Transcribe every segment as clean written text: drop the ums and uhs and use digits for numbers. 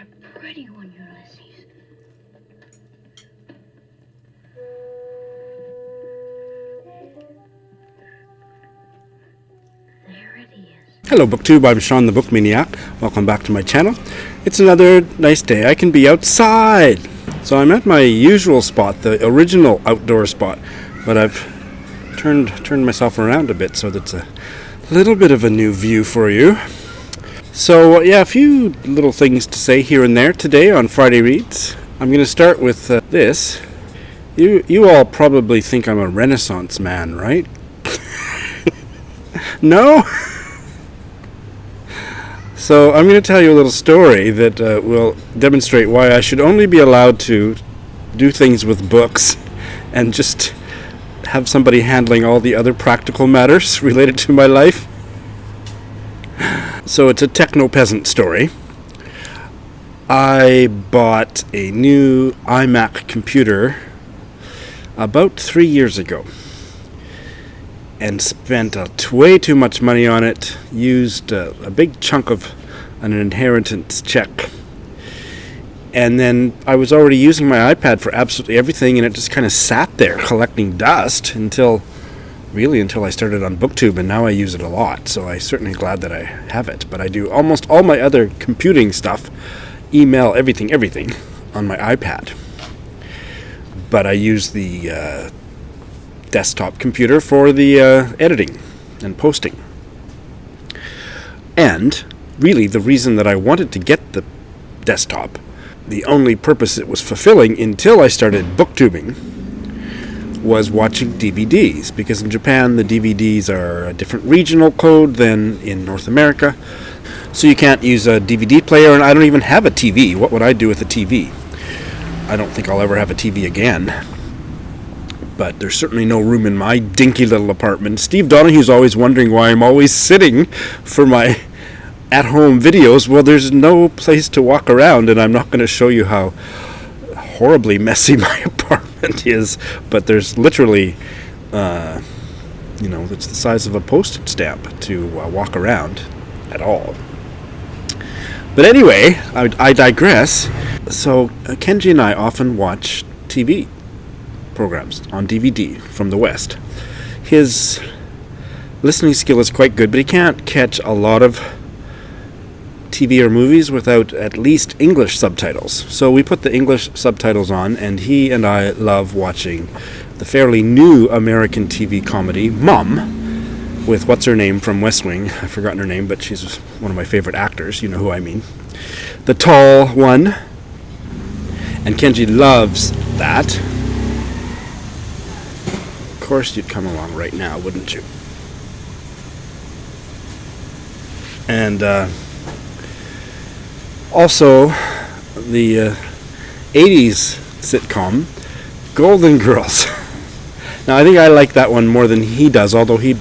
are pretty, Ulysses. There it is. Hello BookTube, I'm Sean the Book Maniac. Welcome back to my channel. It's another nice day. I can be outside. So I'm at my usual spot, the original outdoor spot, but I've turned myself around a bit so that's a little bit of a new view for you. So yeah, a few little things to say here and there today on Friday Reads. I'm going to start with this. You all probably think I'm a Renaissance man, right? No? So I'm going to tell you a little story that will demonstrate why I should only be allowed to do things with books and just have somebody handling all the other practical matters related to my life. So it's a techno-peasant story. I bought a new iMac computer about 3 years ago and spent way too much money on it, used a big chunk of an inheritance check. And then I was already using my iPad for absolutely everything, and it just kind of sat there collecting dust until I started on BookTube, and now I use it a lot, so I'm certainly glad that I have it. But I do almost all my other computing stuff, email, everything, on my iPad. But I use the desktop computer for the editing and posting. And really the reason that I wanted to get the desktop, the only purpose it was fulfilling until I started booktubing, was watching DVDs, because in Japan the DVDs are a different regional code than in North America, so you can't use a DVD player, and I don't even have a TV. What would I do with a TV? I don't think I'll ever have a TV again. But there's certainly no room in my dinky little apartment. Steve Donahue's always wondering why I'm always sitting for my at-home videos. Well, there's no place to walk around, and I'm not going to show you how horribly messy my apartment is. But there's literally, it's the size of a postage stamp to walk around at all. But anyway, I digress. So Kenji and I often watch TV programs on DVD from the West. His listening skill is quite good, but he can't catch a lot of TV or movies without at least English subtitles. So we put the English subtitles on, and he and I love watching the fairly new American TV comedy Mom, with what's her name from West Wing. I've forgotten her name, but she's one of my favorite actors. You know who I mean. The tall one. And Kenji loves that. Of course you'd come along right now, wouldn't you? And also the 80s sitcom Golden Girls. Now I think I like that one more than he does, although he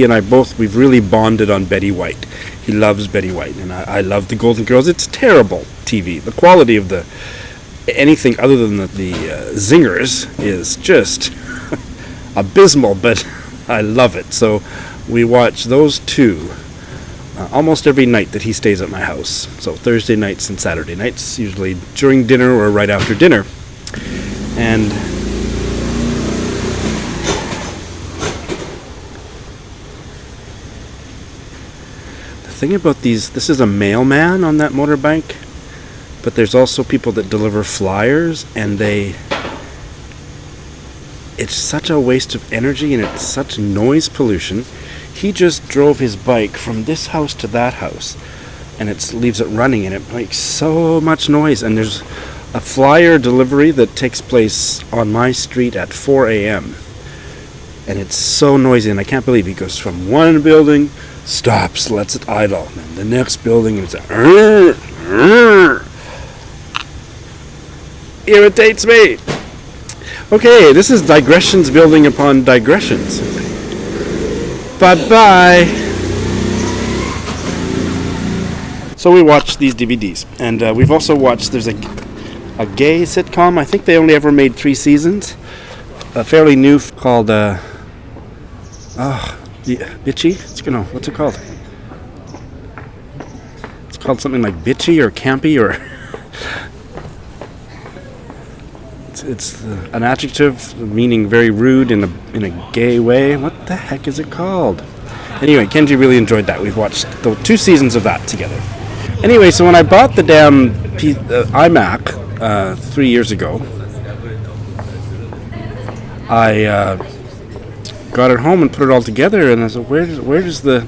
and I both, we've really bonded on Betty White. He loves Betty White, and I love the Golden Girls. It's terrible TV. The quality of anything other than the zingers is just abysmal, but I love it. So we watch those two almost every night that he stays at my house. So Thursday nights and Saturday nights, usually during dinner or right after dinner. And the thing about this is a mailman on that motorbike, but there's also people that deliver flyers, and it's such a waste of energy, and it's such noise pollution. He just drove his bike from this house to that house, and it leaves it running, and it makes so much noise. And there's a flyer delivery that takes place on my street at 4 a.m. and it's so noisy, and I can't believe he goes from one building, stops, lets it idle, and then the next building, and it's irritates me. Okay, this is digressions building upon digressions. Bye-bye. So we watched these DVDs, and we've also watched, there's a gay sitcom. I think they only ever made 3 seasons. A fairly new called, Bitchy? What's it called? It's called something like Bitchy or Campy or It's an adjective meaning very rude in a gay way. What the heck is it called? Anyway, Kenji really enjoyed that. We've watched the 2 seasons of that together. Anyway, so when I bought the damn iMac 3 years ago, I got it home and put it all together, and I said, where does the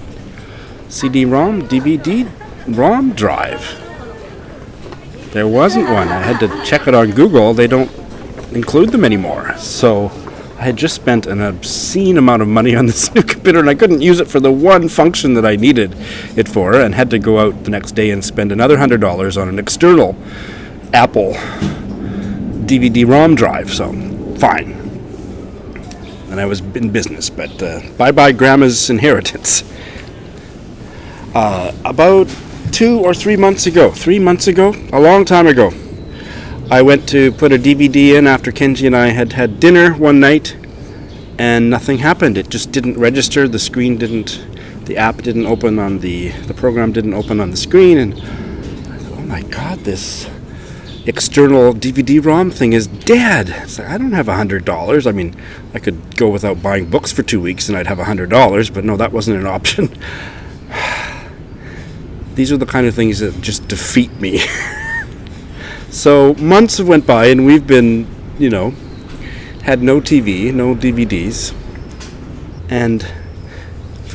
CD-ROM, DVD-ROM drive? There wasn't one. I had to check it on Google. They don't include them anymore. So I had just spent an obscene amount of money on this new computer, and I couldn't use it for the one function that I needed it for, and had to go out the next day and spend another $100 on an external Apple DVD-ROM drive. So, fine. And I was in business, but bye-bye Grandma's inheritance. About 2 or 3 months ago, a long time ago, I went to put a DVD in after Kenji and I had had dinner one night, and nothing happened. It just didn't register. The screen didn't, the app didn't open on the program didn't open on the screen, and I thought, oh my God, this external DVD-ROM thing is dead. It's like, I don't have $100. I mean, I could go without buying books for 2 weeks and I'd have $100, but no, that wasn't an option. These are the kind of things that just defeat me. So months have went by, and we've been, had no TV, no DVDs. And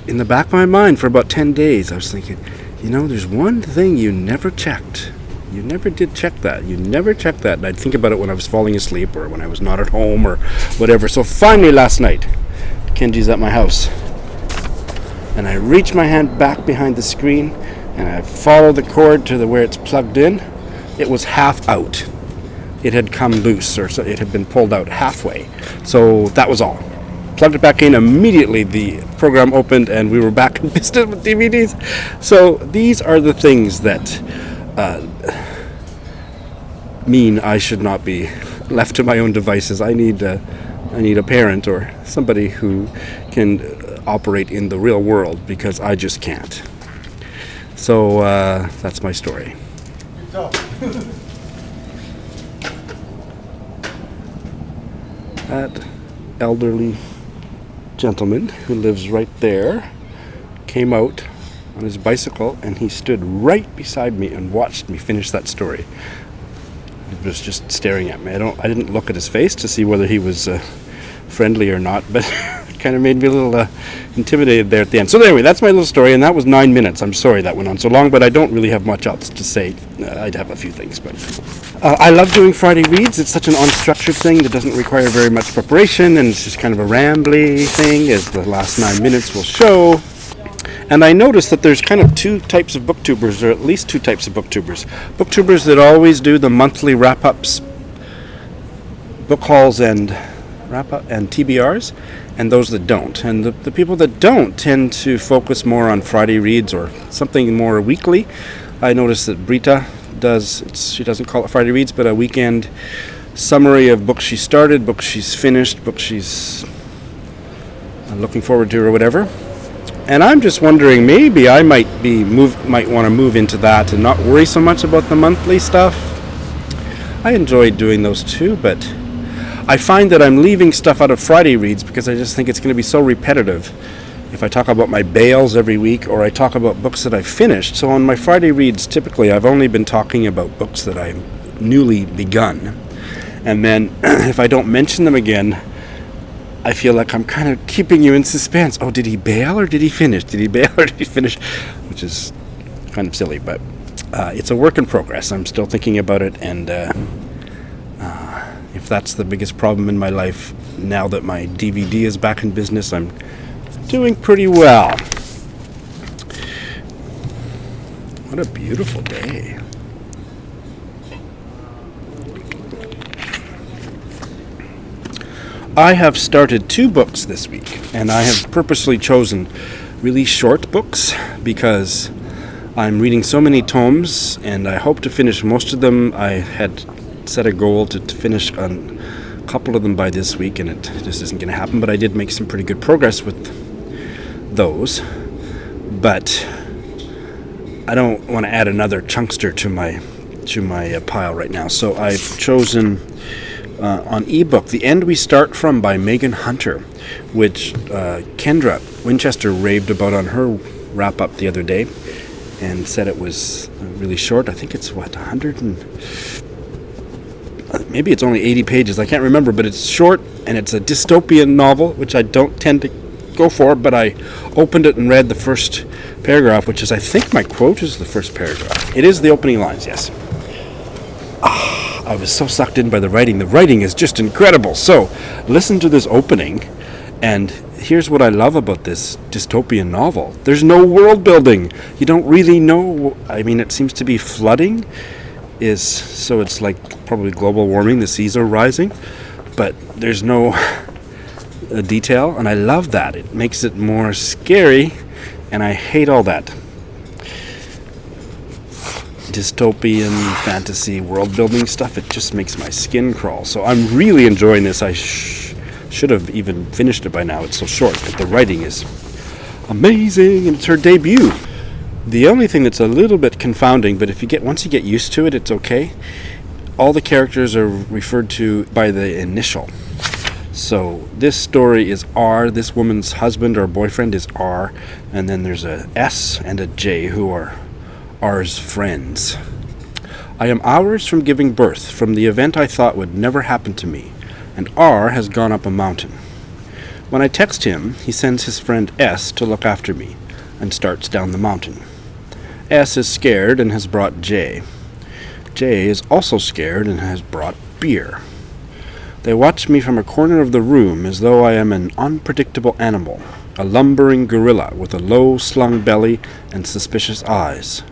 in the back of my mind for about 10 days, I was thinking, there's one thing you never checked. You never did check that. You never checked that. And I'd think about it when I was falling asleep or when I was not at home or whatever. So finally last night, Kenji's at my house. And I reach my hand back behind the screen, and I follow the cord to where it's plugged in. It was half out. It had come loose, or so it had been pulled out halfway. So that was all. Plugged it back in. Immediately the program opened, and we were back in business with DVDs. So these are the things that mean I should not be left to my own devices. I need a parent or somebody who can operate in the real world, because I just can't. So that's my story. That elderly gentleman who lives right there came out on his bicycle, and he stood right beside me and watched me finish that story. He was just staring at me. I didn't look at his face to see whether he was friendly or not, but it kind of made me a little intimidated there at the end. So anyway, that's my little story, and that was 9 minutes. I'm sorry that went on so long, but I don't really have much else to say. I'd have a few things, but I love doing Friday Reads. It's such an unstructured thing that doesn't require very much preparation, and it's just kind of a rambly thing, as the last 9 minutes will show. And I noticed that there's kind of 2 types of booktubers, or at least 2 types of booktubers. Booktubers that always do the monthly wrap-ups, book hauls and TBRs, and those that don't. And the people that don't tend to focus more on Friday Reads or something more weekly. I noticed that Brita she doesn't call it Friday Reads, but a weekend summary of books she started, books she's finished, books she's looking forward to, or whatever. And I'm just wondering, maybe I might want to move into that and not worry so much about the monthly stuff. I enjoy doing those too, but I find that I'm leaving stuff out of Friday Reads because I just think it's going to be so repetitive if I talk about my bails every week, or I talk about books that I've finished. So on my Friday Reads, typically I've only been talking about books that I've newly begun. And then if I don't mention them again, I feel like I'm kind of keeping you in suspense. Oh, did he bail or did he finish? Did he bail or did he finish? Which is kind of silly, but it's a work in progress. I'm still thinking about it, and if that's the biggest problem in my life, now that my DVD is back in business, I'm doing pretty well. What a beautiful day. I have started 2 books this week, and I have purposely chosen really short books because I'm reading so many tomes, and I hope to finish most of them. I had set a goal to finish a couple of them by this week, and it just isn't going to happen, but I did make some pretty good progress with those. But I don't want to add another chunkster to my to my pile right now. So I've chosen on ebook The End We Start From by Megan Hunter, which Kendra Winchester raved about on her wrap-up the other day and said it was really short. I think it's, 100 and... maybe it's only 80 pages. I can't remember, but it's short, and it's a dystopian novel, which I don't tend to go for, but I opened it and read the first paragraph, which is, I think my quote is the first paragraph. It is the opening lines, yes. I was so sucked in by the writing. The writing is just incredible. So, listen to this opening, and here's what I love about this dystopian novel. There's no world building. You don't really know. I mean, it seems to be flooding. So it's like probably global warming. The seas are rising, but there's no detail, and I love that. It makes it more scary, and I hate all that dystopian fantasy world building stuff. It just makes my skin crawl. So I'm really enjoying this. I should have even finished it by now. It's so short, but the writing is amazing, and it's her debut. The only thing that's a little bit confounding, but once you get used to it, it's okay. All the characters are referred to by the initial. So this story is R. This woman's husband or boyfriend is R, and then there's a S and a J who are R's friends. I am hours from giving birth, from the event I thought would never happen to me, and R has gone up a mountain. When I text him, he sends his friend S to look after me, and starts down the mountain. S is scared and has brought J. J is also scared and has brought beer. They watch me from a corner of the room as though I am an unpredictable animal, a lumbering gorilla with a low-slung belly and suspicious eyes.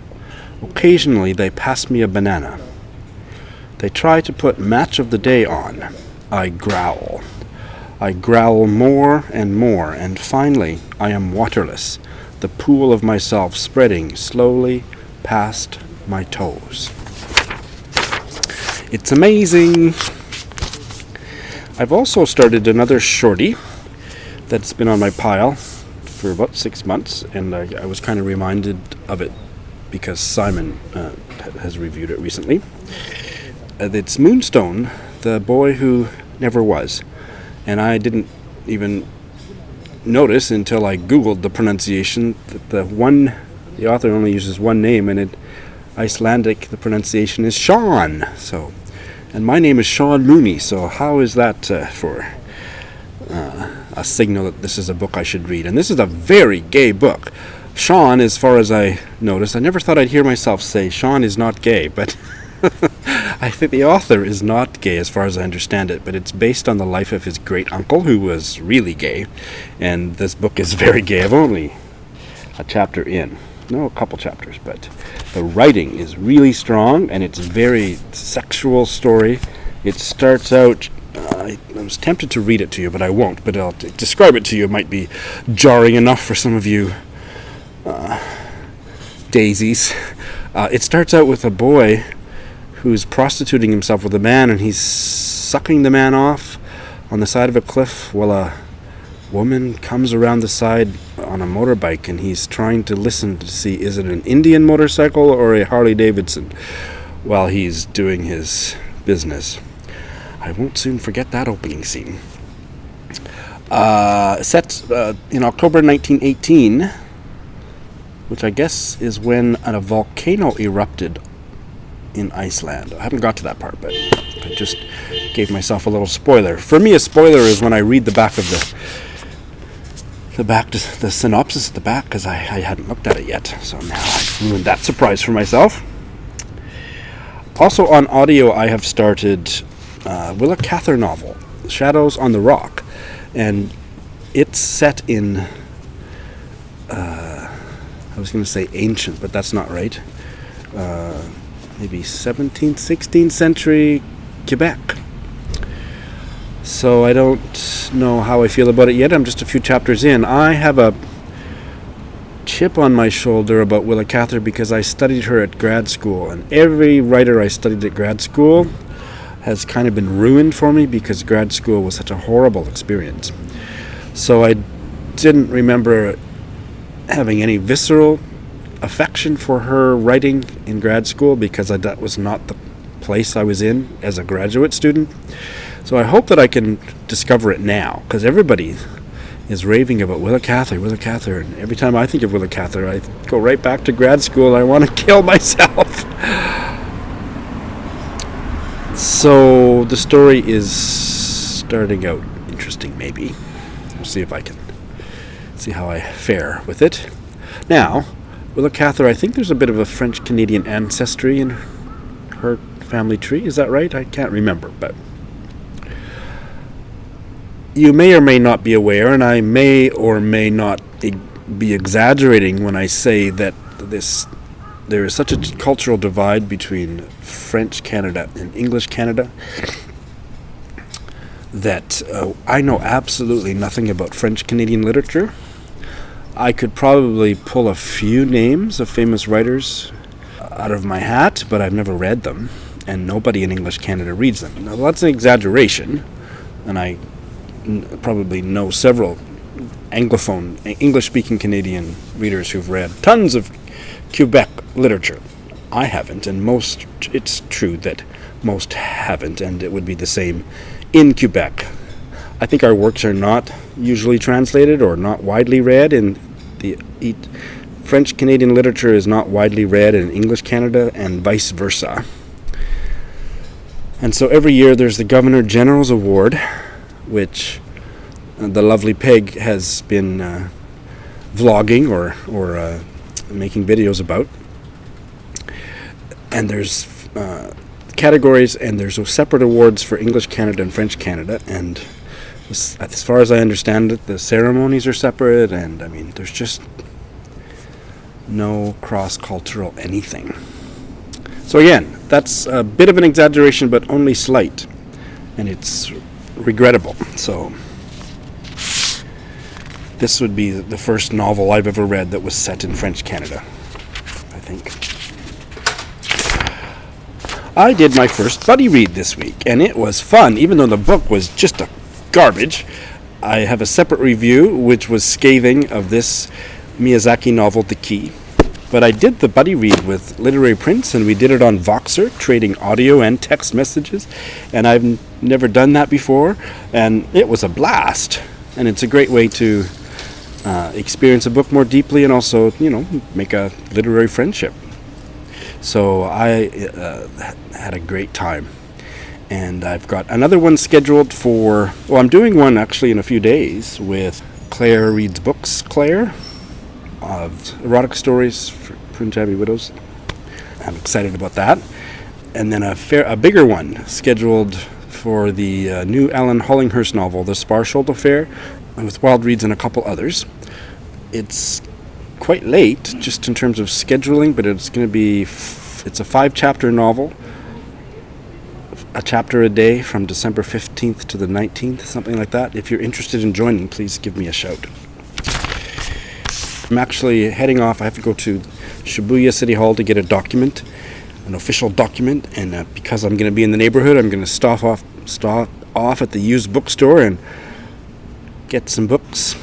Occasionally they pass me a banana. They try to put Match of the Day on. I growl. I growl more, and finally I am waterless, the pool of myself spreading slowly past my toes. It's amazing. I've also started another shorty that's been on my pile for about 6 months, and I was kind of reminded of it because Simon has reviewed it recently. It's Moonstone, the boy who never was, and I didn't even notice until I googled the pronunciation that the author only uses one name, and in Icelandic the pronunciation is Sean. And my name is Sean Mooney, so how is that for a signal that this is a book I should read? And this is a very gay book. Sean, as far as I noticed, I never thought I'd hear myself say Sean is not gay, but I think the author is not gay as far as I understand it, but it's based on the life of his great uncle who was really gay, and this book is very gay. I've only a chapter in. No, a couple chapters, but the writing is really strong, and it's a very sexual story. It starts out, I was tempted to read it to you, but I won't, but I'll describe it to you. It might be jarring enough for some of you daisies. It starts out with a boy who's prostituting himself with a man, and he's sucking the man off on the side of a cliff while a woman comes around the side on a motorbike, and he's trying to listen to see, is it an Indian motorcycle or a Harley Davidson, while he's doing his business. I won't soon forget that opening scene. Set in October 1918, which I guess is when a volcano erupted in Iceland. I haven't got to that part, but I just gave myself a little spoiler. For me, a spoiler is when I read the back of the synopsis at the back, because I hadn't looked at it yet. So now I've ruined that surprise for myself. Also on audio, I have started Willa Cather novel, Shadows on the Rock, and it's set in I was going to say ancient, but that's not right. Maybe 17th, 16th century Quebec. So I don't know how I feel about it yet. I'm just a few chapters in. I have a chip on my shoulder about Willa Cather because I studied her at grad school, and every writer I studied at grad school has kind of been ruined for me because grad school was such a horrible experience. So I didn't remember having any visceral affection for her writing in grad school because that was not the place I was in as a graduate student. So I hope that I can discover it now, because everybody is raving about Willa Cather, and every time I think of Willa Cather, I go right back to grad school and I want to kill myself. So the story is starting out interesting, maybe. We'll see if I can see how I fare with it. Now, Willa Cather, I think there's a bit of a French-Canadian ancestry in her family tree. Is that right? I can't remember, but you may or may not be aware, and I may or may not be exaggerating when I say that there is such a cultural divide between French Canada and English Canada that I know absolutely nothing about French Canadian literature. I could probably pull a few names of famous writers out of my hat, but I've never read them, and nobody in English Canada reads them. Now, that's an exaggeration, and I probably know several Anglophone, English-speaking Canadian readers who've read tons of Quebec literature. I haven't, and it's true that most haven't, and it would be the same in Quebec. I think our works are not usually translated or not widely read, and the French Canadian literature is not widely read in English Canada, and vice versa. And so every year there's the Governor General's Award, which the lovely Peg has been vlogging or making videos about. And there's categories, and there's separate awards for English Canada and French Canada. And as far as I understand it, the ceremonies are separate, and I mean, there's just no cross-cultural anything. So again, that's a bit of an exaggeration, but only slight, and it's regrettable. So this would be the first novel I've ever read that was set in French Canada, I think. I did my first buddy read this week, and it was fun, even though the book was just a garbage. I have a separate review, which was scathing, of this Miyazaki novel, The Key. But I did the buddy read with Literary Prince, and we did it on Voxer, trading audio and text messages. And I've never done that before, and it was a blast. And it's a great way to experience a book more deeply, and also, make a literary friendship. So I had a great time. And I've got another one scheduled I'm doing one actually in a few days with Claire Reads Books, Claire, of erotic stories for Punjabi widows. I'm excited about that. And then a bigger one scheduled for the new Alan Hollinghurst novel, The Sparsholt Affair, with Wild Reads and a couple others. It's quite late just in terms of scheduling, but it's going to be it's a 5-chapter novel, a chapter a day from December 15th to the 19th, something like that. If you're interested in joining, please give me a shout. I'm actually heading off. I have to go to Shibuya City Hall to get a document, an official document, and because I'm going to be in the neighborhood, I'm going to stop off at the used bookstore and get some books.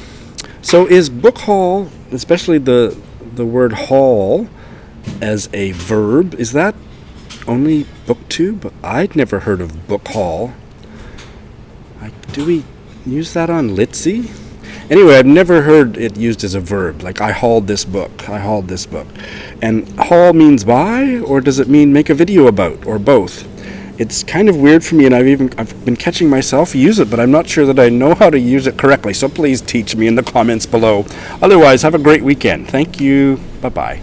So is book haul, especially the word haul as a verb, is that only booktube? I'd never heard of book haul. Do we use that on Litzy? Anyway, I've never heard it used as a verb, like I hauled this book. And haul means buy, or does it mean make a video about, or both? It's kind of weird for me, and I've been catching myself use it, but I'm not sure that I know how to use it correctly, so please teach me in the comments below. Otherwise, have a great weekend. Thank you. Bye-bye.